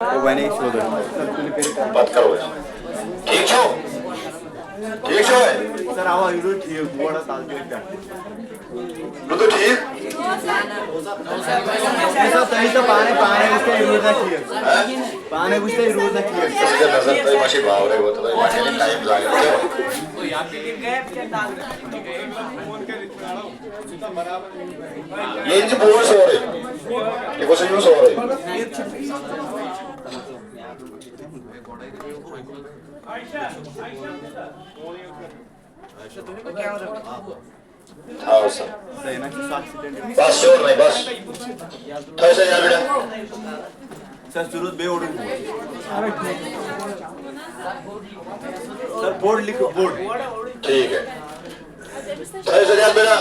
Beni şurada. बात करो ठीक छो ठीक छो Sir ama yürü ठीक बोड़ा ताल के क्या? तू तो ठीक सब सही तो पाने उसके रोज ना ठीक पाने कुछ तो रोज ना ठीक सबसे नजर तो माशी भाव रहे वो तो माशी ने टाइम लगा ये इनसे बोल सो रहे ये कुछ नहीं सो रहे हाँ सर बस शोर नहीं बस थोड़ा सा यार बेटा सर जरूरत बे उड़े सर बोर्ड लिखो बोर्ड ठीक है थोड़ा सा यार बेटा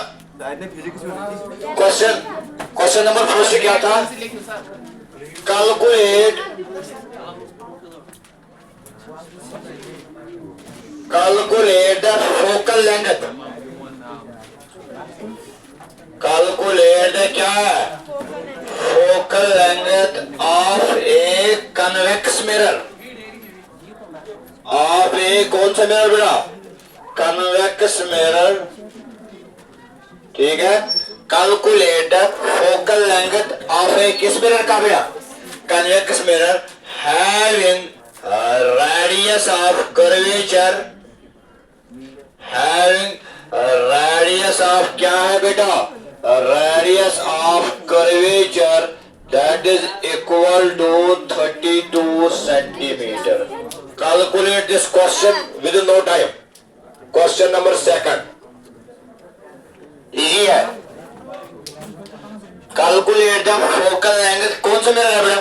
इतने फिजिक्स में क्वेश्चन नंबर 4 से क्या था calculate the focal length calculate क्या है focal length of a convex mirror of a कौन सा मिरर बेटा कन्वेक्स मिरर ठीक है calculate focal length of a किस मिरर का बेटा convex mirror having radius of curvature having radius of क्या है बेटा radius of curvature that is equal to 32 centimetre calculate this question with no time question number 2 easy है calculate the focal length कौन सा mirror है बेटा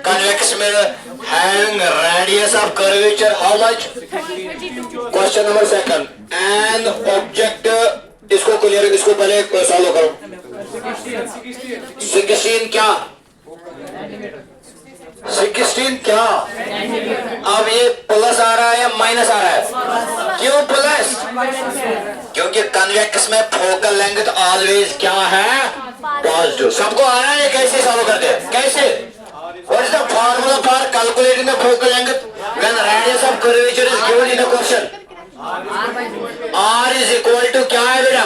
convex mirror having radius of curvature how much question number 2 an object इसको clear इसको पहले solve करो 16 क्या 16 क्या अब ये प्लस आ रहा है या माइनस आ रहा है क्यों प्लस क्योंकि कन्वेक्स में फोकल लेंथ ऑलवेज क्या है पॉजिटिव सबको आ रहा है कैसे सॉल्व करते हैं कैसे what is the formula for calculating the focal length when radius of curvature is given in the question R is equal to क्या है बेटा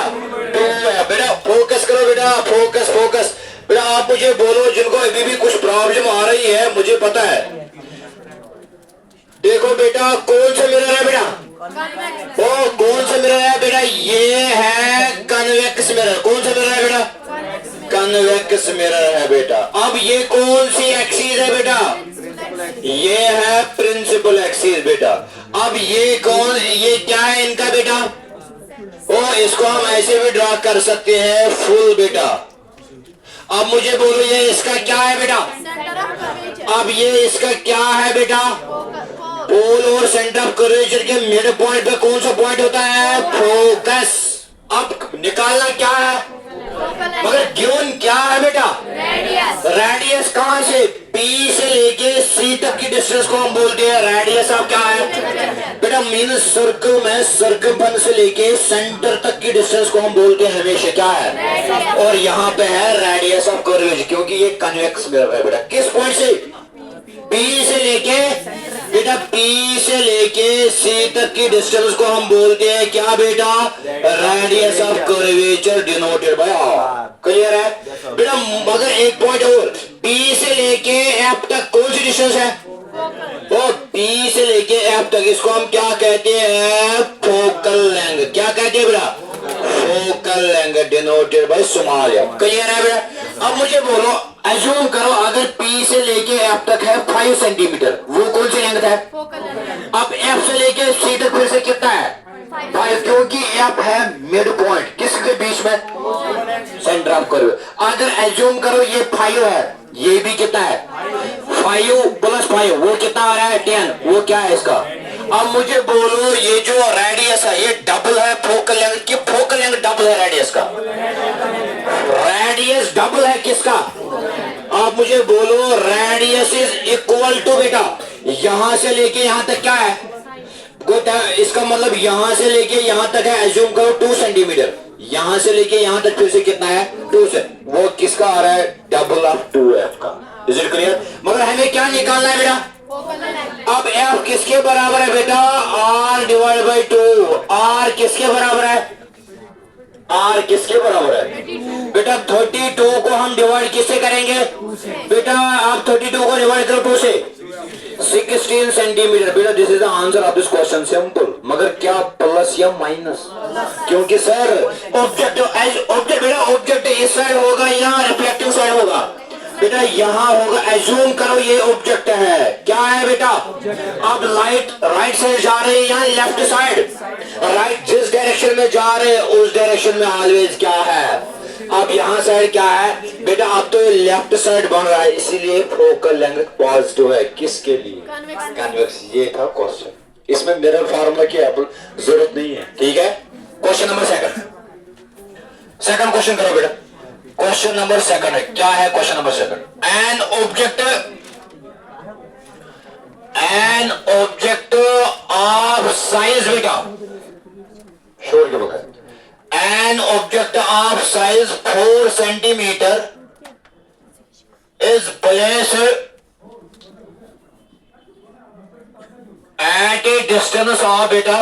2 है बेटा फोकस करो बेटा फोकस बेटा आप मुझे बोलो जिनको अभी भी कुछ प्रॉब्लम आ रही है मुझे पता है देखो बेटा कौन सा मिरर है बेटा ओ कौन सा मिरर है बेटा ये है कन्वेक्स मिरर कौन सा मिरर है बेटा कन्वेक्स मिरर है बेटा अब ये कौन सी एक्सिस है बेटा ये है प्रिंसिपल एक्सिस बेटा अब ये क्या है इनका बेटा ओ इसको हम ऐसे भी ड्रा कर सकते हैं फुल बेटा अब मुझे बोलो ये इसका क्या है बेटा अब ये इसका क्या है बेटा पोल और सेंटर ऑफ कर्वेचर के मिड पॉइंट पे कौन सा पॉइंट होता है फोकस अब निकालना क्या है मगर गिवन क्या है बेटा रेडियस कहां से P से लेके C तक की डिस्टेंस को हम बोलते हैं रेडियस ऑफ क्या है बेटा मीन सर्कल में सर्कमफरेंस से लेके सेंटर तक की डिस्टेंस को हम बोलते हैं हमेशा क्या है और यहाँ पे है रेडियस ऑफ कर्वेचर क्योंकि ये कन्वेक्स मिरर है बेटा किस पॉइंट से P से लेके बेटा P से लेके C तक की डिस्टेंस को हम बोलते हैं क्या बेटा radius of curvature denoted by R clear है बेटा मगर एक पॉइंट और P से लेके F तक कौन सी डिस्टेंस है वो P से लेके F तक इसको हम क्या कहते हैं फोकल लेंथ क्या कहते हैं बेटा focal length denoted by small f clear है बेटा अब मुझे बोलो अज्यूम करो अगर P से लेके F तक है 5 सेंटीमीटर वो कौन सी लेंथ है अब F से लेके C तक फिर से कितना है 5 क्योंकि F है मिड पॉइंट किसके बीच में सेंटर ऑफ कर्व अगर अज्यूम करो ये 5 है ये भी कितना है 5 प्लस 5 वो कितना आ रहा है 10 वो क्या है इसका अब मुझे बोलो ये जो रेडियस है ये डबल है फोकल लेंथ की फोकल लेंथ डबल है रेडियस का रेडियस डबल है किसका आप मुझे बोलो रेडियस इज इक्वल टू बेटा यहां से लेके यहां तक क्या है इसका मतलब यहां से लेके यहां तक है एज्यूम करो 2 सेंटीमीटर यहां से लेके यहां तक फिर से कितना है 2 से वो किसका आ रहा है डबल ऑफ 2f का इज इट क्लियर? मगर हमें क्या निकालना है बेटा? अब f किसके बराबर है बेटा? r divide by 2। r किसके बराबर है? r किसके बराबर है बेटा? 32 को हम डिवाइड किससे करेंगे बेटा? आप 32 को डिवाइड करो 2 से, 16 सेंटीमीटर। बेटा this is the answer of this question, simple. मगर क्या प्लस या माइनस? क्योंकि सर ऑब्जेक्ट ऑब्जेक्ट बेटा ऑब्जेक्ट इस साइड होगा या रिफ्लेक्टिंग साइड होगा बेटा? यहां होगा। एज्यूम करो ये ऑब्जेक्ट है। क्या है बेटा? अब लाइट राइट साइड जा रही है या लेफ्ट साइड? राइट जिस डायरेक्शन में जा रहे हैं उस डायरेक्शन में ऑलवेज क्या है? अब यहां साइड क्या है बेटा? अब तो लेफ्ट साइड बन रहा है, इसीलिए फोकल लेंथ पॉजिटिव है। किसके लिए? कन्वेक्स। ये था क्वेश्चन। इसमें मिरर फार्मूला की जरूरत नहीं है, ठीक है? क्वेश्चन नंबर सेकंड क्वेश्चन करो बेटा। क्वेश्चन नंबर सेकंड है, क्या है question number second? An object of size बेटा, शोर के बगैर, an object of size 4 centimetre is placed at A distance of बेटा,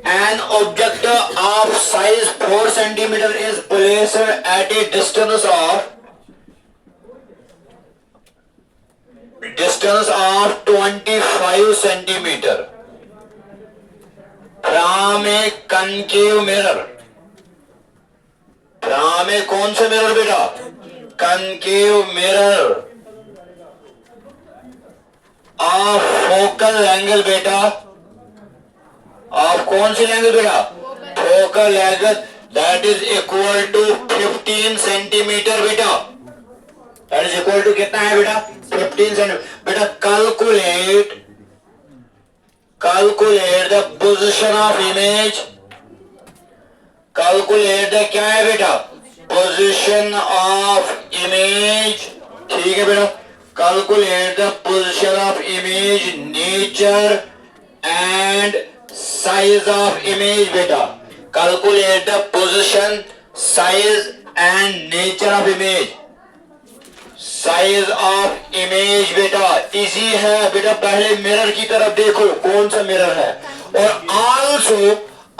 an object of size 4 centimeter is placed at a distance of 25 centimeter from a concave mirror। from a कौन सा mirror बेटा? concave mirror of focal angle बेटा, आप कौन सी language बेटा? Focal language, that is equal to 15 centimetre बेटा। That is equal to कितना है बेटा? 15 सेंटीमीटर बेटा। Calculate the position of image. Calculate the क्या है बेटा? पोजीशन ऑफ इमेज, ठीक है बेटा। Calculate the position of image, nature and size of image बेटा। calculate the position, size and nature of image। size of image बेटा easy है बेटा। पहले मिरर की तरफ देखो कौन सा मिरर है, और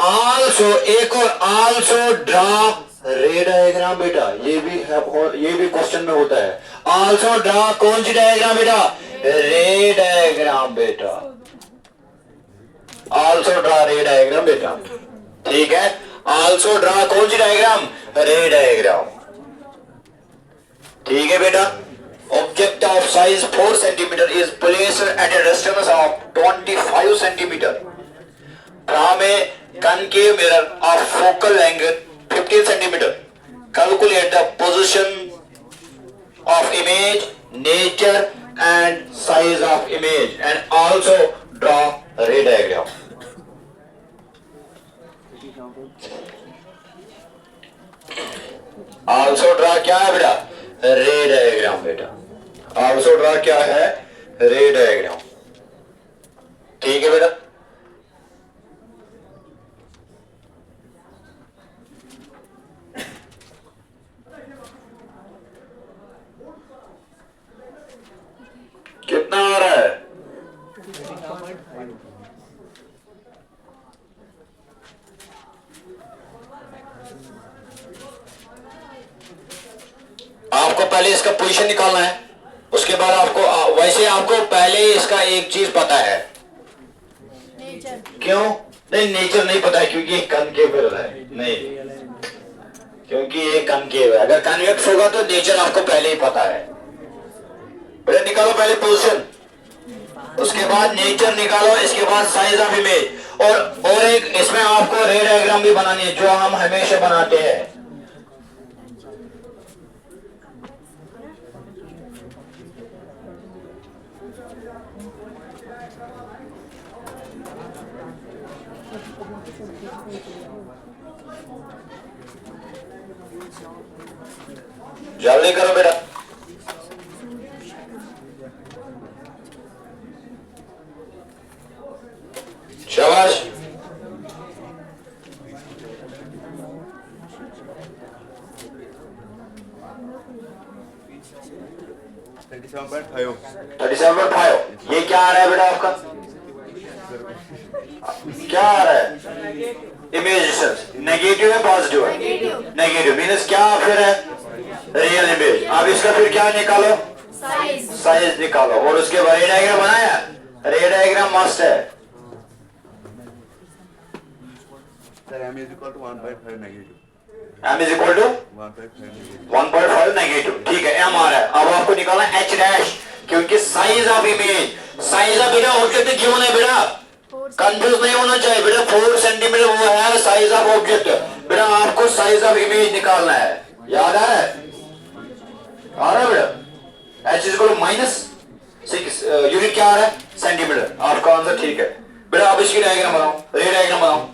आल्सो एक और आल्सो ड्रा रे डायग्राम बेटा। ये भी क्वेश्चन में होता है। आल्सो ड्रा कौन सी डायग्राम बेटा? रे डायग्राम बेटा। ऑल्सो ड्रा रे डायग्राम बेटा, ठीक है? ऑल्सो ड्रा कौन सी डायग्राम? रे डायग्राम, ठीक है बेटा। Object of size 4 centimetre is placed at A distance of 25 centimetre from A concave mirror of focal angle 15 centimetre. Calculate the position of image, nature and size of image and also draw रे diagram. Also draw क्या है बेटा? रे diagram बेटा। Also draw क्या है? रे diagram, ठीक है बेटा। कितना आ रहा है? आपको पहले इसका पोजीशन निकालना है, उसके बाद आपको वैसे आपको पहले इसका एक चीज पता है। नेचर। क्यों नहीं? नेचर नहीं पता है क्योंकि ये कनकेव है। नहीं, क्योंकि ये कनकेव है। अगर कन्वेक्स होगा तो नेचर आपको पहले ही पता है। पहले निकालो पहले पोजीशन, उसके बाद नेचर निकालो, इसके बाद साइज ऑफ इमेज, और एक इसमें आपको रे डायग्राम भी बनानी है जो हम हमेशा बनाते हैं। जल्दी करो बेटा। शाबाश। 37.5. 37.5. ये क्या आ रहा है बेटा आपका? क्या आ रहा है? इमेज डिस्टेंस नेगेटिव है पॉजिटिव है? नेगेटिव मीन्स क्या फिर है? Real image. अब इसका फिर क्या निकालो? साइज निकालो और उसके बाद रे डायग्राम बनाया। रे डायग्राम मस्त है। Sir, m is equal to 1.5 negative. m is equal to 1.5 negative. ठीक है, m आ रहा है। अब आपको निकालना h डैश, क्योंकि size of image, size of बेटा ऑब्जेक्ट क्यों है बेटा? कंफ्यूज नहीं होना चाहिए बेटा। 4 सेंटीमीटर वो है साइज ऑफ ऑब्जेक्ट। बेटा आपको साइज ऑफ इमेज निकालना है। याद आ रहा है? आ रहा है बेटा? h is equal to -6 unit क्या आ रहा है? सेंटीमीटर। आपका आंसर ठीक है बेटा। अब इसकी डायग्राम बनाओ, रे डायग्राम बनाओ।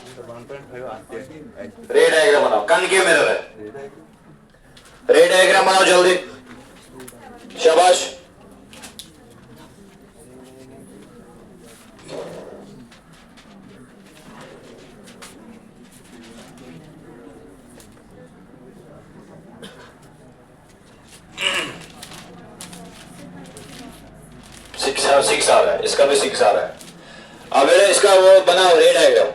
1.5 आते हैं। रे डायग्राम बनाओ। कनकेव मिरर है। रे डायग्राम बनाओ जल्दी। शाबाश। सिक्स आ रहा है, इसका भी 6 आ रहा है। अब बेटा इसका वो बनाओ रे डायग्राम।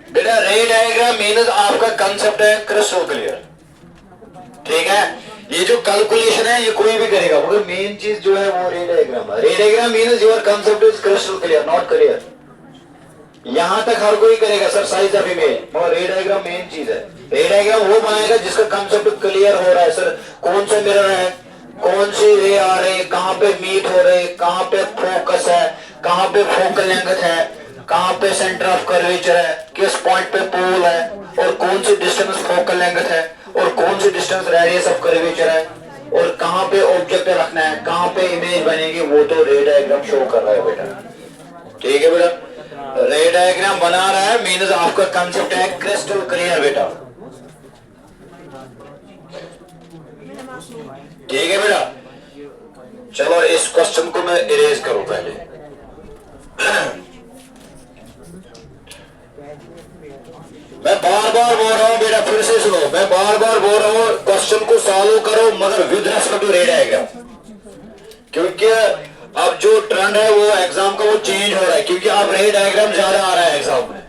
बेटा रे डायग्राम मीन्स आपका कंसेप्ट है क्रिस्टल क्लियर। ठीक है, ये जो कैलकुलेशन है ये कोई भी करेगा, मगर मेन चीज जो है वो रे डायग्राम है। रे diagram means your concept is crystal clear, not clear. यहां तक हर कोई करेगा सर साइज ऑफ इमेज, मगर रे डायग्राम मेन चीज है। रे डायग्राम वो बनाएगा जिसका कंसेप्ट क्लियर हो रहा है। सर कौन सा मिरर है, कौन सी रे आ रही, कहां पे मीट हो रहे, कहां पे फोकस है, कहां पे फोकल लेंथ है, कहां पे सेंटर ऑफ कर्वेचर है, किस पॉइंट पे पोल है, और कौन सी डिस्टेंस फोकल लेंथ है, और कौन सी डिस्टेंस रेडियस ऑफ कर्वेचर है, और कहां पे ऑब्जेक्ट रखना है, कहां पे इमेज बनेगी, वो तो रे डायग्राम शो कर रहा है बेटा। ठीक है बेटा, रे डायग्राम बना रहा है मीन्स आपका कंसेप्ट है क्रिस्टल क्लियर बेटा। ठीक है बेटा, चलो इस क्वेश्चन को मैं इरेज करूं पहले। मैं बार बार बोल रहा हूं बेटा, फिर से सुनो, मैं बार बार बोल रहा हूं क्वेश्चन को सॉल्व करो मगर with respect to ray diagram, क्योंकि अब जो ट्रेंड है वो एग्जाम का वो चेंज हो रहा है, क्योंकि अब रे डायग्राम ज्यादा आ रहा है एग्जाम में,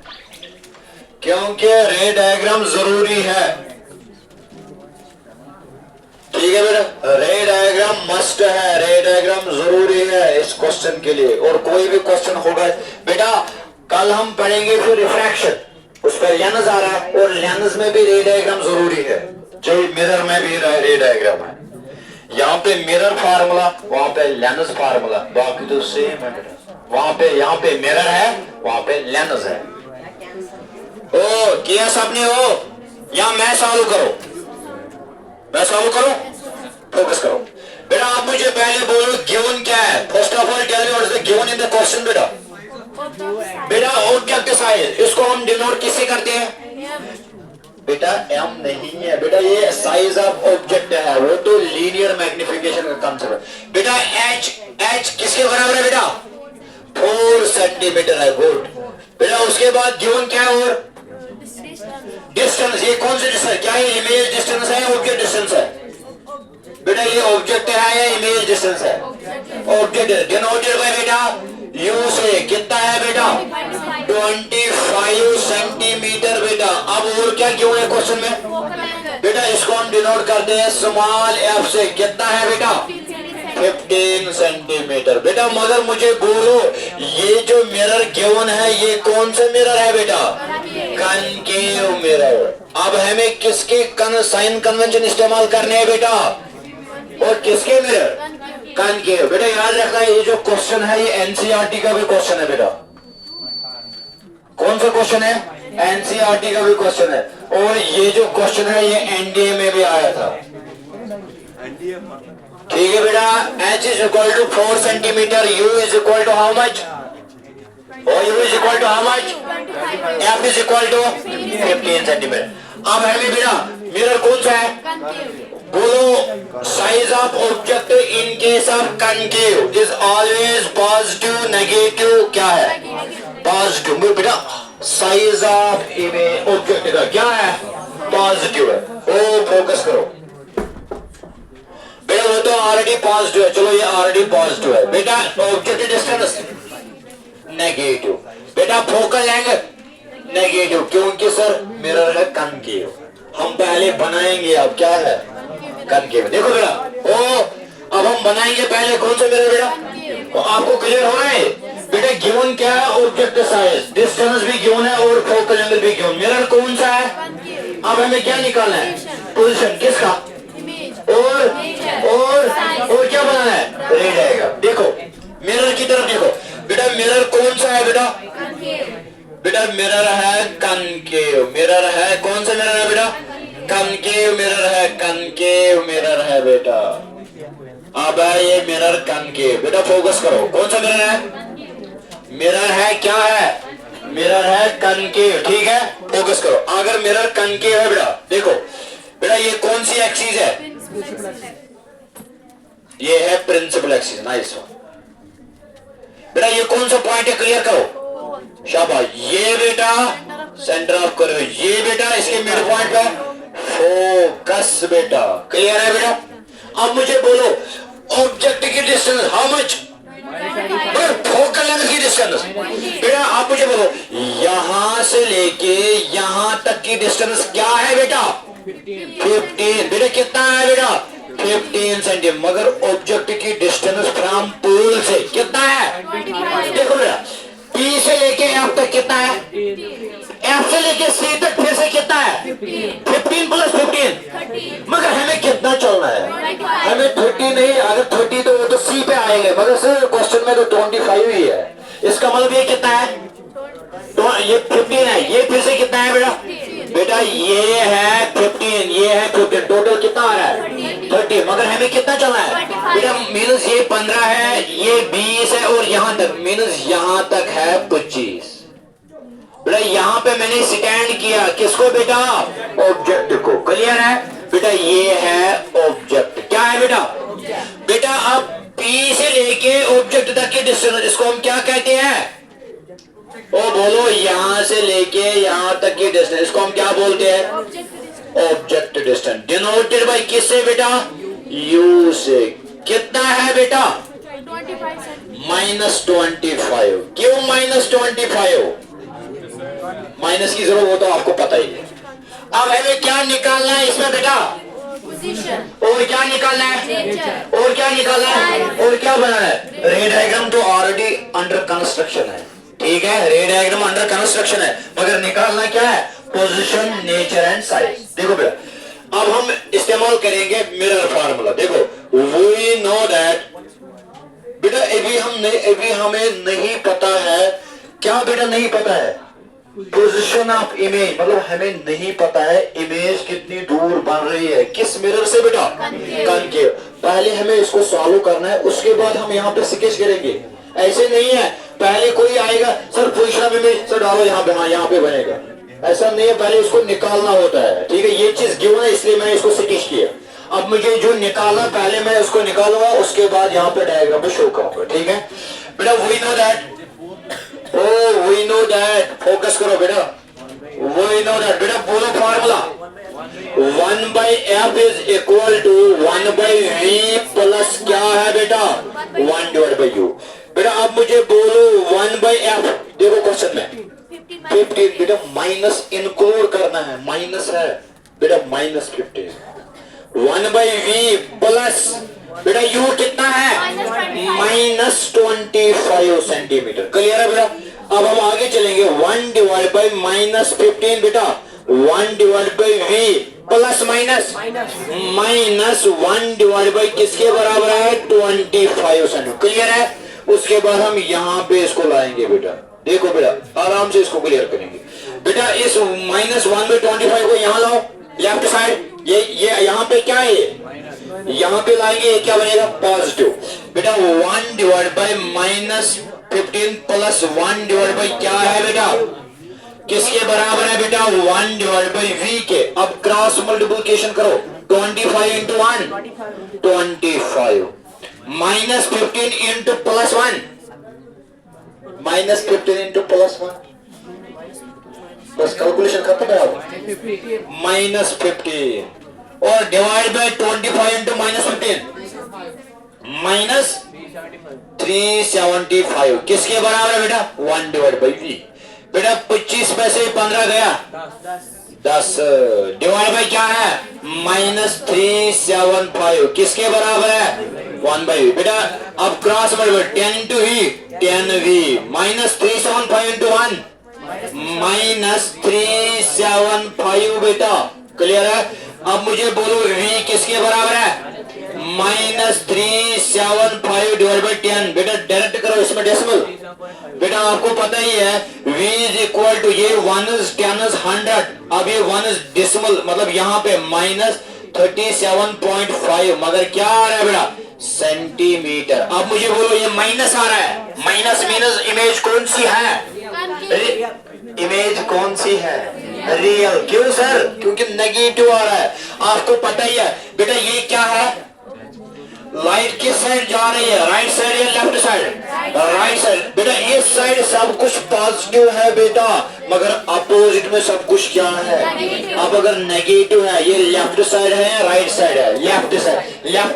क्योंकि रे डायग्राम जरूरी है। ठीक है बेटा, रे डायग्राम मस्ट है, रे डायग्राम जरूरी है इस क्वेश्चन के लिए। और कोई भी क्वेश्चन होगा बेटा, कल हम पढ़ेंगे फिर रिफ्रैक्शन, उस पर लेंस आ रहा है, और लेंस में भी रे डायग्राम जरूरी है, जो मिरर में भी रे डायग्राम है। यहाँ पे मिरर फार्मूला, वहां पे लेंस फार्मूला, बाकी तो सेम है बेटा। वहां पे यहाँ पे मिरर है, वहां पे लेंस है। ओ किया सबने हो, या मैं सॉल्व करो, मैं सॉल्व करूं, फोकस करो बेटा। आप मुझे पहले बोलो गिवन क्या है। First of all tell me what is the given in the question बेटा। बेटा ऑब्जेक्ट साइज, इसको हम डिनोट किससे करते हैं बेटा? एम नहीं है बेटा, ये साइज ऑफ ऑब्जेक्ट है, वो तो लीनियर मैग्निफिकेशन का कंसेप्ट है बेटा। एच किसके बराबर है बेटा? 4 सेंटीमीटर है। गुड बेटा, उसके बाद गिवन क्या है? और डिस्टेंस, ये कौन सी डिस्टेंस? क्या ये इमेज डिस्टेंस है, ऑब्जेक्ट डिस्टेंस है बेटा? ये ऑब्जेक्ट है या इमेज डिस्टेंस है? ऑब्जेक्ट डिनोटेड बाय बेटा यू से। कितना है बेटा? 25 सेंटीमीटर बेटा। अब और क्या क्यों है क्वेश्चन में बेटा? इसको हम डिनोट करते हैं स्मॉल एफ से। कितना है बेटा? 15 सेंटीमीटर बेटा। मगर मुझे बोलो, ये जो मिरर गिवन है ये कौन सा मिरर है बेटा? Concave mirror. अब हमें किसके साइन कन्वेंशन इस्तेमाल करने हैं बेटा? और किसके मिरर? कनकेव बेटा। याद रखना, ये जो क्वेश्चन है ये एनसीईआरटी का भी क्वेश्चन है बेटा। कौन सा क्वेश्चन है? एनसीईआरटी का भी क्वेश्चन है। और ये जो क्वेश्चन है ये एनडीए में भी आया था। ठीक है बेटा, h is equal to 4 centimetre, u is equal to how much? और u is equal to how much? f is equal to 15 centimetre. अब हमें बेटा मिरर कौन सा है? बोलो, size of object in case of concave is always positive, negative क्या है? पॉजिटिव। बेटा साइज ऑफ इमेज ऑब्जेक्ट का क्या है? पॉजिटिव है। ओ फोकस करो बेटा, वो तो ऑलरेडी पॉजिटिव है, चलो ये ऑलरेडी पॉजिटिव है बेटा। ऑब्जेक्ट डिस्टेंस नेगेटिव बेटा। फोकल एंगल नेगेटिव, क्योंकि सर मिरर है कनकेव। हम पहले बनाएंगे, अब क्या है कनकेव। देखो बेटा ओ अब हम बनाएंगे पहले कौन सा मिरर बेटा, तो आपको क्लियर हो रहा है बेटा। गिवन क्या है, ऑब्जेक्ट साइज, डिस्टेंस भी गिवन है और फोकल एंगल भी गिवन। मिरर कौन सा है, अब हमें क्या निकालना है, पोजीशन किसका, और क्या बनाना है, रेड आएगा। देखो मिरर की तरफ देखो बेटा, मिरर कौन सा है बेटा, बेटा मिरर है कनकेव। मिरर है कौन सा मिरर है बेटा, कनकेव मिरर है, कनकेव मिरर है बेटा। अब है ये मिरर कनकेव बेटा, फोकस करो कौन सा मिरर है, मिरर है क्या है, मिरर है कनकेव, ठीक है फोकस करो। अगर मिरर कनकेव है बेटा, देखो बेटा ये कौन सी एक्सिस है, ये है प्रिंसिपल एक्सिस। नाइस बेटा, ये कौन सा पॉइंट है, क्लियर करो शाबाश। ये बेटा सेंटर ऑफ करो, ये बेटा इसके मिड पॉइंट पे फोकस बेटा, क्लियर है बेटा। अब मुझे बोलो ऑब्जेक्ट की distance how much, focal length की डिस्टेंस बेटा। आप मुझे बोलो यहां से लेके यहां तक की डिस्टेंस क्या है बेटा, 15 बेटा। कितना है बेटा, 15 सेंटीमीटर। मगर ऑब्जेक्ट की डिस्टेंस फ्रॉम पोल से कितना है, देखो बेटा पी से लेके एफ तक कितना है, एफ से लेके सी तक फिर से कितना है, 15 प्लस 15। मगर हमें कितना चलना है, हमें 30 नहीं, अगर 30 तो वो तो सी पे आएंगे, मगर सर क्वेश्चन में तो 25 ही है। इसका मतलब ये कितना है, तो ये 15 है, ये फिर से कितना है बेटा, बेटा ये है 15, ये है 15, टोटल कितना आ रहा है 30। मगर हमें कितना चलना है बेटा, मीनस ये 15 है, ये 20 है और यहां तक मीनस यहां तक है 25। बेटा यहां पे मैंने स्टैंड किया किसको बेटा, ऑब्जेक्ट को, क्लियर है बेटा। ये है ऑब्जेक्ट, क्या है बेटा, बेटा अब P से लेके ऑब्जेक्ट तक की डिस्टेंस, इसको हम क्या कहते हैं, ओ बोलो यहां से लेके यहां तक की डिस्टेंस, इसको हम क्या बोलते हैं, ऑब्जेक्ट डिस्टेंस। डिनोटेड बाय किससे बेटा, U से। कितना है बेटा, -25। क्यों -25, माइनस की जरूरत वो तो आपको पता ही है। अब हमें क्या निकालना है इसमें बेटा, और क्या निकालना है, और क्या निकालना है, और क्या बनाना है। रे डायग्राम तो ऑलरेडी अंडर कंस्ट्रक्शन है, ठीक है, रे डायग्राम अंडर कंस्ट्रक्शन है, मगर निकालना क्या है, पोजीशन, नेचर एंड साइज। देखो बेटा अब हम इस्तेमाल करेंगे मिरर फार्मूला। देखो वी नो दैट बेटा, अभी हमें नहीं पता है, क्या बेटा नहीं पता है, पोजीशन ऑफ इमेज, मतलब हमें नहीं पता है इमेज कितनी दूर बन रही है, किस मिरर से बेटा, कनकेव। पहले हमें इसको सॉल्व करना है, उसके बाद हम यहाँ पे स्केच करेंगे। ऐसे नहीं है पहले कोई आएगा sir position of image sir डालो यहाँ पे, हाँ यहाँ पे बनेगा, ऐसा नहीं है, पहले इसको निकालना होता है, ठीक है। ये चीज गिवन है इसलिए मैंने इसको स्केच किया। अब मुझे जो निकालना पहले मैं उसको निकालूंगा, उसके बाद यहाँ पे डायग्राम में शो करूंगा, ठीक है बेटा। We know that, we know that, focus करो बेटा, वी नो दैट बेटा, बोलो formula 1/f is equal to 1/v plus क्या है बेटा, 1/u। बेटा अब मुझे बोलो 1/f, देखो क्वेश्चन में 15 बेटा, माइनस इंक्लूड करना है, माइनस है बेटा, -15। 1/v प्लस बेटा u कितना है, -25 सेंटीमीटर, क्लियर है बेटा। अब हम आगे चलेंगे, 1/-15 बेटा, 1/v प्लस माइनस -1/ किसके बराबर है, 25 सेंटीमीटर, क्लियर है। उसके बाद हम यहाँ पे इसको लाएंगे बेटा, देखो बेटा आराम से इसको क्लियर करेंगे बेटा। इस -1/25 को यहाँ लाओ लेफ्ट साइड, ये यहाँ पे क्या है, यहाँ पे लाएंगे, ये क्या बनेगा, पॉजिटिव बेटा। 1/-15 प्लस 1/ क्या है बेटा, किसके बराबर है बेटा, 1/v के। अब क्रॉस मल्टीप्लिकेशन करो, 25 इंटू 1 25, -15 इंटू +1 -15 इंटू +1, बस कैलकुलेशन खत्म है। अब -15 और डिवाइड बाय 25 इंटू -15 माइनस 375 किसके बराबर है बेटा 1 डिवाइड बाई v। बेटा 25 में से 15 गया 10 डिवाइड बाई क्या है माइनस 375 किसके बराबर है 1 बाई v। बेटा अब cross multiply 10 into v 10v minus 375 into 1 minus 375 बेटा क्लियर है। अब मुझे बोलो v किसके बराबर है माइनस 375 डिवाइड बाई 10। बेटा डायरेक्ट करो इसमें डेसिमल। बेटा आपको पता ही है v इज इक्वल टू ये 1 इज 10 इज 100 अब ये 1 इज डेसिमल मतलब यहाँ पे माइनस 37.5 मगर क्या आ रहा है बेटा सेंटीमीटर। अब मुझे बोलो ये माइनस आ रहा है माइनस मीनस इमेज कौन सी है इमेज कौन सी है रियल। क्यों सर क्योंकि नेगेटिव आ रहा है। आपको पता ही है बेटा ये क्या है लाइट किस साइड जा रही है राइट साइड या लेफ्ट साइड राइट साइड। बेटा इस साइड सब कुछ पॉजिटिव है बेटा मगर अपोजिट में सब कुछ क्या है अब अगर नेगेटिव है ये लेफ्ट साइड है या राइट साइड है लेफ्ट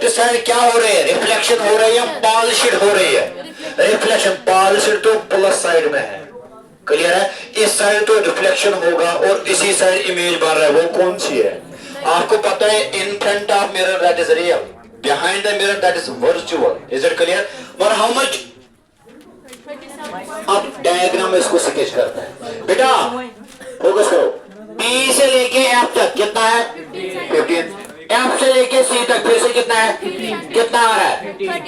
साइड क्या हो रही है रिफ्लेक्शन हो रही है पॉजिटिव हो रही है रिफ्लेक्शन पॉजिटिव तो प्लस साइड में है क्लियर है। इस साइड तो रिफ्लेक्शन होगा और इसी साइड इमेज बन रहा है वो कौन सी है आपको पता है in front of mirror that is real behind the mirror that is virtual is it clear और how much अब डायग्राम इसको स्केच करते हैं बेटा फोकस करो B से लेके F तक कितना है 15 F से लेके C तक फिर से कितना है कितना आ रहा है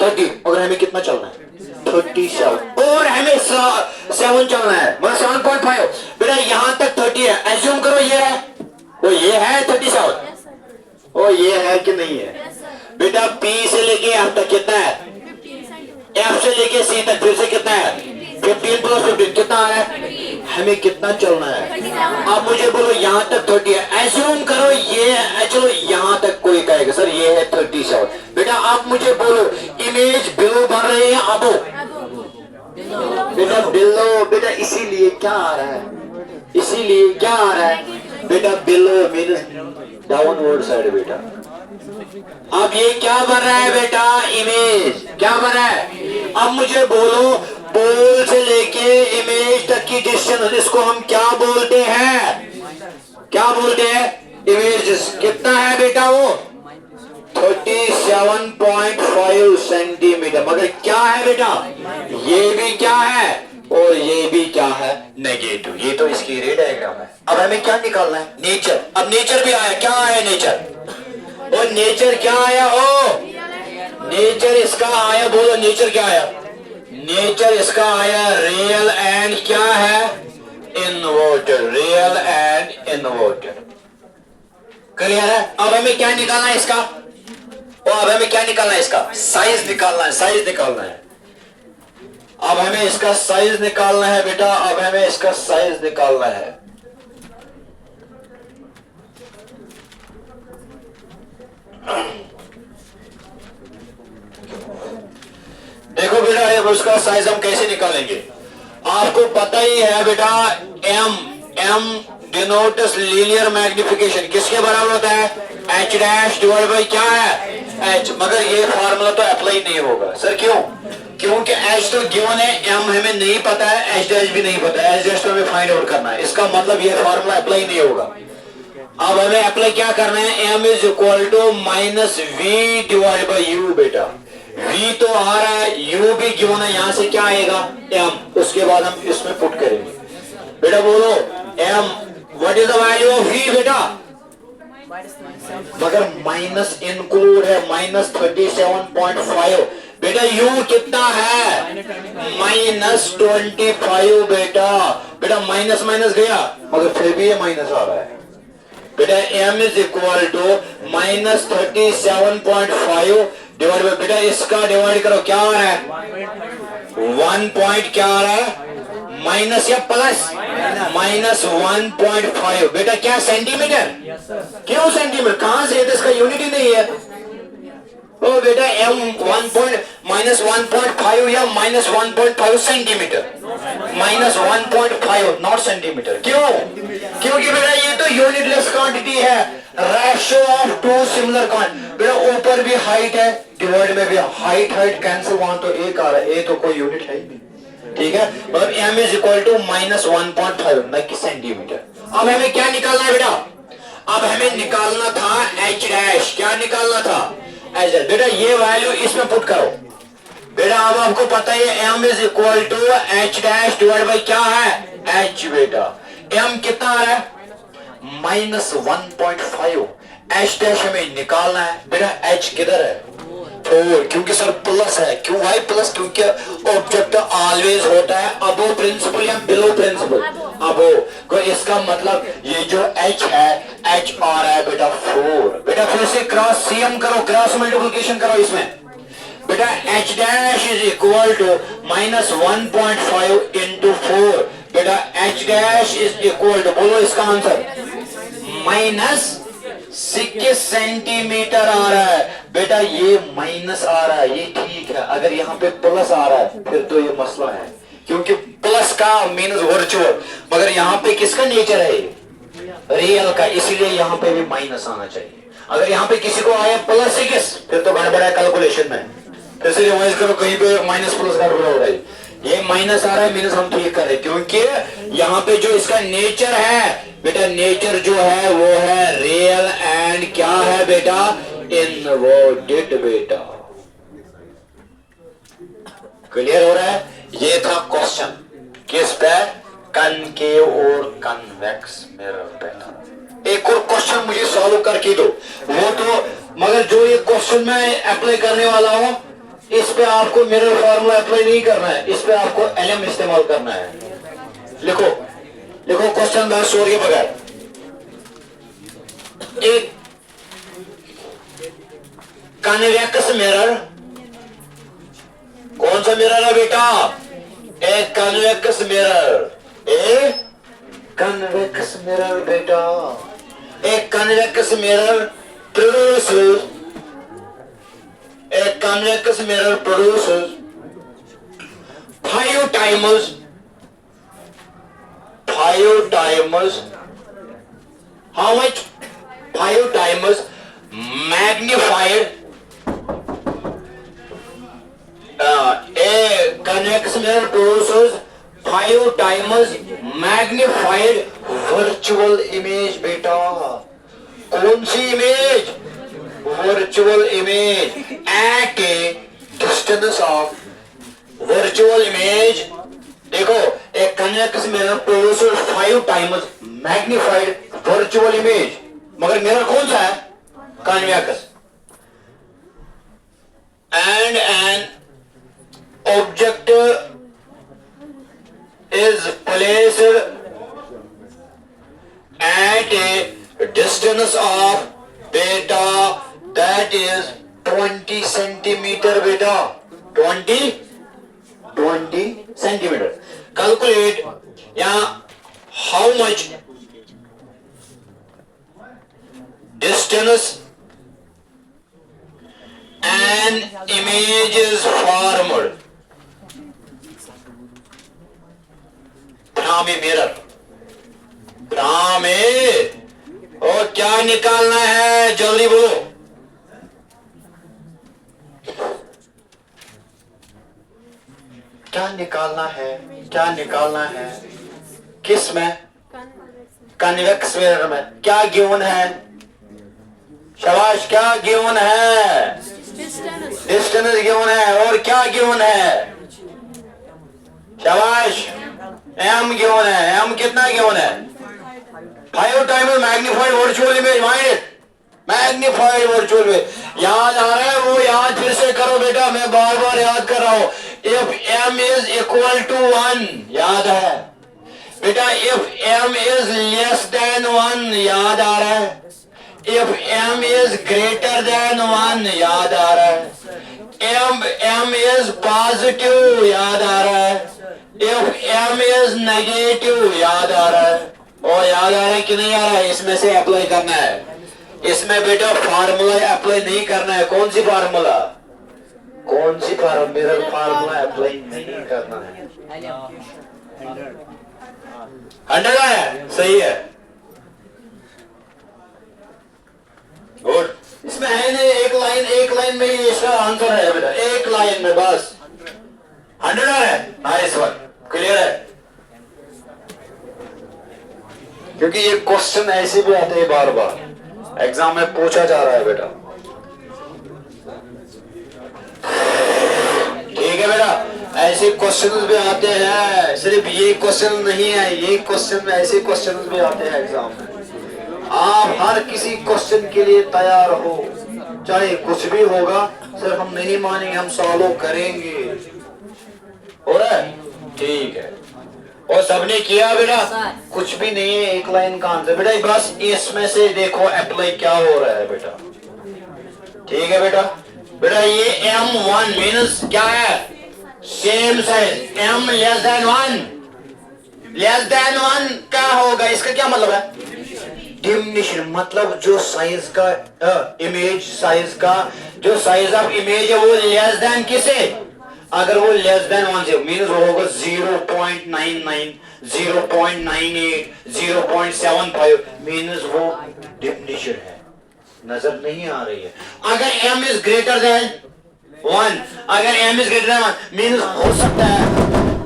30 और हमें कितना चलना है 37 और हमें 7 चलना है मतलब 7.5 बेटा यहाँ तक 30 है एज्यूम करो ये है वो ये है 37 और ये है कि नहीं है बेटा P से लेके F तक कितना है F से लेके C तक फिर से कितना है 15 प्लस 15 कितना आ रहा है हमें कितना चलना है। अब मुझे बोलो यहाँ तक 30 है एज्यूम करो ये चलो यहाँ तक कोई कहेगा सर ये है 37 बेटा आप मुझे बोलो इमेज बिलो बन रही है अबो बेटा बिलो बेटा इसीलिए क्या आ रहा है इसीलिए क्या आ रहा है बेटा बिलो मीन्स डाउनवर्ड साइड बेटा। अब ये क्या बन रहा है बेटा इमेज क्या बन रहा है। अब मुझे बोलो पोल से लेके इमेज तक की डिस्टेंस इसको हम क्या बोलते हैं इमेज कितना है बेटा वो 37.5 सेंटीमीटर मगर क्या है बेटा ये भी क्या है और ये भी क्या है नेगेटिव। ये तो इसकी रे डायग्राम है। अब हमें क्या निकालना है नेचर। अब नेचर भी आया क्या आया नेचर और नेचर क्या आया ओ नेचर इसका आया बोलो नेचर क्या आया नेचर इसका आया रियल एंड क्या है inverter real and inverter clear है। अब हमें क्या निकालना है इसका और अब हमें क्या निकालना है इसका साइज निकालना है अब हमें इसका साइज निकालना है बेटा अब हमें इसका साइज निकालना है। देखो बेटा ये उसका साइज हम कैसे निकालेंगे आपको पता ही है बेटा m डिनोट्स लीनियर मैग्निफिकेशन किसके बराबर होता है h डैश डिवाइड बाई क्या है h मगर ये फार्मूला तो अप्लाई नहीं होगा सर क्यों क्योंकि h तो गिवन है m हमें नहीं पता है h डैश भी नहीं पता है h डैश तो हमें फाइंड आउट करना है इसका मतलब ये फार्मूला अप्लाई नहीं होगा। अब हमें अप्लाई क्या करना है m is equal to minus v divide by u बेटा v तो आ रहा है u भी गिवन है यहाँ से क्या आएगा m उसके बाद हम इसमें पुट करेंगे बेटा बोलो m what is the value of v बेटा मगर माइनस इंक्लूड है माइनस 37.5 बेटा u कितना है माइनस 25 बेटा माइनस माइनस गया मगर फिर भी ये माइनस आ रहा है बेटा m is equal to minus 37.5 divide by बेटा इसका डिवाइड करो क्या आ रहा है 1 पॉइंट क्या आ रहा है माइनस या प्लस माइनस 1.5 बेटा क्या सेंटीमीटर क्यों सेंटीमीटर कहां से इसका यूनिट ही नहीं है ओ बेटा m 1 माइनस 1.5 या minus 1.5 centimetre minus 1.5 not centimetre क्यों क्योंकि बेटा ये तो यूनिटलेस क्वांटिटी है, ratio of two similar quantity. बेटा ऊपर भी हाइट है, डिवाइड में भी हाइट हाइट कैंसिल, वहां तो एक आ रहा है, ए तो कोई यूनिट है ही नहीं, ठीक है। मतलब m इज इक्वल टू -1.5 न कि सेंटीमीटर। अब हमें क्या निकालना है बेटा? अब हमें निकालना था h डैश। क्या निकालना था? h dash. बेटा ये वैल्यू इसमें पुट करो बेटा। अब आपको पता है m is equal to h dash divide by क्या है? h बेटा। m कितना आ रहा है? -1.5। h डैश हमें निकालना है बेटा। h किधर है? 4। क्योंकि सर प्लस है। क्यों भाई प्लस? क्योंकि ऑब्जेक्ट ऑलवेज होता है अबो प्रिंसिपल या बिलो प्रिंसिपल। अबो को इसका मतलब ये जो h है, h आ रहा है बेटा 4। बेटा फिर से क्रॉस सीएम करो, क्रॉस मल्टीप्लिकेशन करो इसमें बेटा। h dash is equal to -1.5 into 4 बेटा। h dash is equal to, बोलो इसका आंसर, -6 सेंटीमीटर आ रहा है बेटा। ये माइनस आ रहा है, ये ठीक है। अगर यहाँ पे प्लस आ रहा है फिर तो ये मसला है, क्योंकि प्लस का मीन्स वर्चुअल, मगर यहाँ पे किसका नेचर है? रियल का, इसीलिए यहाँ पे भी माइनस आना चाहिए। अगर यहाँ पे किसी को आया +6 फिर तो गड़बड़ है कैलकुलेशन में। जैसे रिवाइज करो, कहीं पे माइनस प्लस गड़बड़ हो रहा है। ये माइनस आ रहा है मीन्स हम ठीक कर रहे हैं, क्योंकि यहाँ पे जो इसका नेचर है बेटा, नेचर जो है वो है रियल एंड क्या है बेटा? इनवर्टेड बेटा। क्लियर हो रहा है? ये था क्वेश्चन किस पे? कनकेव और कन्वेक्स मिरर पे। एक और क्वेश्चन मुझे सॉल्व करके दो वो तो, मगर जो ये क्वेश्चन मैं अप्लाई करने वाला हूं इस पे आपको मिरर फार्मूला अप्लाई नहीं करना है, इस पे आपको LM इस्तेमाल करना है। लिखो लिखो क्वेश्चन बस शोर के बगैर। एक कन्वेक्स मिरर, कौन सा मिरर है बेटा? एक कन्वेक्स मिरर, एक कन्वेक्स मिरर बेटा। एक convex mirror produces, a convex mirror produces 5 times how much? 5 times magnified a convex mirror produces 5 times magnified virtual image बेटा। कौन सी image? virtual image at a distance of virtual image। देखो एक convex mirror produces 5 times magnified virtual image, मगर mirror कौन सा है? Convex. and an object is placed at a distance of बेटा that is 20 centimetre बेटा। 20 सेंटीमीटर। कैलकुलेट यहाँ how much distance an image is formed from a mirror। from a, और क्या निकालना है? जल्दी बोलो। क्या निकालना है? क्या निकालना है? किस में? कन्वेक्स मिरर में। क्या गिवन है? शाबाश, क्या गिवन है? डिस्टेंस गिवन है। और क्या गिवन है? शाबाश, m गिवन है। m कितना गिवन है? 5 times magnified virtual image. Magnified virtual image याद आ रहा है? वो याद फिर से करो बेटा, मैं बार बार याद कर रहा हूं। If m is equal to 1 याद है बेटा। If m is less than 1 याद आ रहा है। If m is greater than 1 याद आ रहा है। m इज पॉजिटिव याद आ रहा है। इफ m इज नेगेटिव याद आ रहा है। और याद आ रहा है कि नहीं आ रहा है? इसमें से अप्लाई करना है। इसमें बेटा फार्मूला अप्लाई नहीं करना है। कौन सी फार्मूला? कौन सी मिरर फार्मूला अप्लाई नहीं करना है? 100 आया? सही है। गुड। इसमें है नहीं, एक लाइन में ही इसका आंसर है बेटा, एक लाइन में बस। 100 है, नाइस वन, क्लियर है। क्योंकि ये क्वेश्चन ऐसे भी आते हैं बार बार, एग्जाम में पूछा जा रहा है बेटा। ठीक है बेटा, ऐसे क्वेश्चन भी आते हैं, सिर्फ ये क्वेश्चन नहीं है, ये क्वेश्चन ऐसे क्वेश्चन भी आते हैं एग्जाम में। आप हर किसी क्वेश्चन के लिए तैयार हो, चाहे कुछ भी होगा, सिर्फ हम नहीं मानेंगे, हम सॉल्व करेंगे। हो रहा है? ठीक है। और सबने किया बेटा? कुछ भी नहीं है, एक लाइन का आंसर बेटा, बस इसमें से देखो अप्लाई क्या हो रहा है बेटा। ठीक है बेटा। बेटा ये M1 मीन्स क्या है? Same size. M less than 1, less than 1 क्या होगा? इसका क्या मतलब है? डिमिनिशन, मतलब जो साइज का इमेज साइज का जो साइज ऑफ इमेज है वो लेस देन किसे? अगर वो लेस देन 1 से मीन्स वो होगा 0.99, 0.98, 0.75 मीन्स वो डिमिनिशन है, नजर नहीं आ रही है। अगर m इज ग्रेटर देन 1, अगर m is greater than 1 means हो सकता है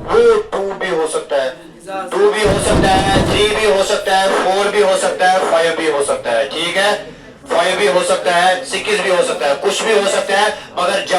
वो 2 भी हो सकता है, 2 भी हो सकता है, 3 भी हो सकता है, 4 भी हो सकता है, 5 भी हो सकता है। ठीक है, 5 भी हो सकता है, 6 भी हो सकता है, कुछ भी हो सकता है, मगर जब